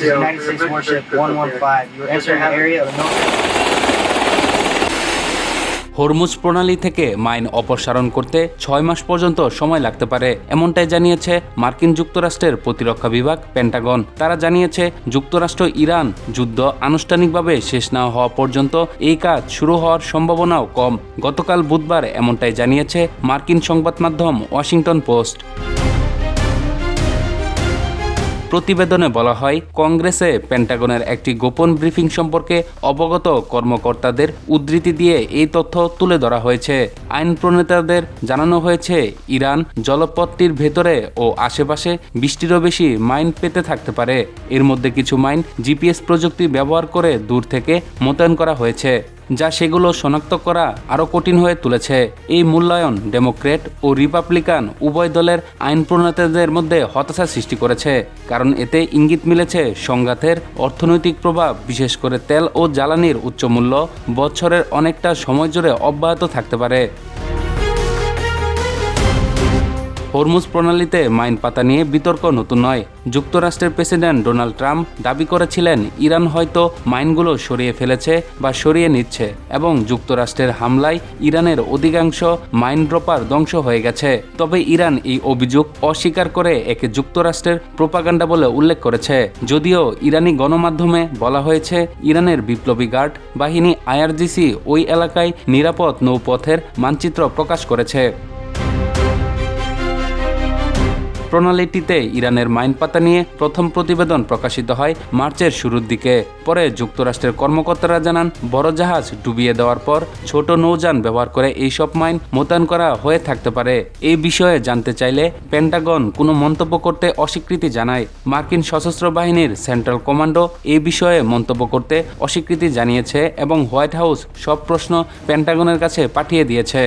is United States Warship 115. You are entering the area of the military. Hormuz প্রণালী থেকে mine অপসারণ করতে 6 মাস পর্যন্ত সময় লাগতে পারে, এমনটাই জানিয়েছে মার্কিন যুক্তরাষ্ট্রের প্রতিরক্ষা বিভাগ পেন্টাগন। তারা জানিয়েছে যুক্তরাষ্ট্র ইরান যুদ্ধ আনুষ্ঠানিকভাবে শেষ না হওয়া পর্যন্ত এই কাজ শুরু হওয়ার সম্ভাবনাও কম। গতকাল বুধবার এমনটাই জানিয়েছে মার্কিন সংবাদ মাধ্যম ওয়াশিংটন পোস্ট। প্রতিবেদনে বলা হয়, কংগ্রেসে পেন্টাগনের একটি গোপন ব্রিফিং সম্পর্কে অবগত কর্মকর্তাদের উদ্ধৃতি দিয়ে এই তথ্য তুলে ধরা হয়েছে। আইন প্রণেতাদের জানানো হয়েছে ইরান জলপথটির ভেতরে ও আশেপাশে 20টিরও বেশি মাইন পেতে থাকতে পারে। এর মধ্যে কিছু মাইন জিপিএস প্রযুক্তি ব্যবহার করে দূর থেকে মোতায়েন করা হয়েছে, যা সেগুলো শনাক্ত করা আরও কঠিন হয়ে তুলেছে। এই মূল্যায়ন ডেমোক্রেট ও রিপাবলিকান উভয় দলের আইন প্রণেতাদের মধ্যে হতাশা সৃষ্টি করেছে, কারণ এতে ইঙ্গিত মিলেছে সংঘাতের অর্থনৈতিক প্রভাব, বিশেষ করে তেল ও জ্বালানির উচ্চ মূল্য বছরের অনেকটা সময় জুড়ে অব্যাহত থাকতে পারে। হরমুজ প্রণালীতে মাইন পাতা নিয়ে বিতর্ক নতুন নয়। যুক্তরাষ্ট্রের প্রেসিডেন্ট ডোনাল্ড ট্রাম্প দাবি করেছিলেন ইরান হয়তো মাইনগুলো সরিয়ে ফেলেছে বা সরিয়ে নিচ্ছে এবং যুক্তরাষ্ট্রের হামলায় ইরানের অধিকাংশ মাইন ড্রপার ধ্বংস হয়ে গেছে। তবে ইরান এই অভিযোগ অস্বীকার করে একে যুক্তরাষ্ট্রের প্রোপাগান্ডা বলে উল্লেখ করেছে। যদিও ইরানি গণমাধ্যমে বলা হয়েছে ইরানের বিপ্লবী গার্ড বাহিনী আইআরজিসি ওই এলাকায় নিরাপদ নৌপথের মানচিত্র প্রকাশ করেছে। প্রণালীটিতে ইরানের মাইন পাতা নিয়ে প্রথম প্রতিবেদন প্রকাশিত হয় মার্চের শুরুর দিকে। পরে যুক্তরাষ্ট্রের কর্মকর্তারা জানান, বড় জাহাজ ডুবিয়ে দেওয়ার পর ছোট নৌযান ব্যবহার করে এইসব মাইন মোতায়েন করা হয়ে থাকতে পারে। এই বিষয়ে জানতে চাইলে পেন্টাগন কোনো মন্তব্য করতে অস্বীকৃতি জানায়। মার্কিন সশস্ত্র বাহিনীর সেন্ট্রাল কমান্ডো এই বিষয়ে মন্তব্য করতে অস্বীকৃতি জানিয়েছে এবং হোয়াইট হাউস সব প্রশ্ন পেন্টাগনের কাছে পাঠিয়ে দিয়েছে।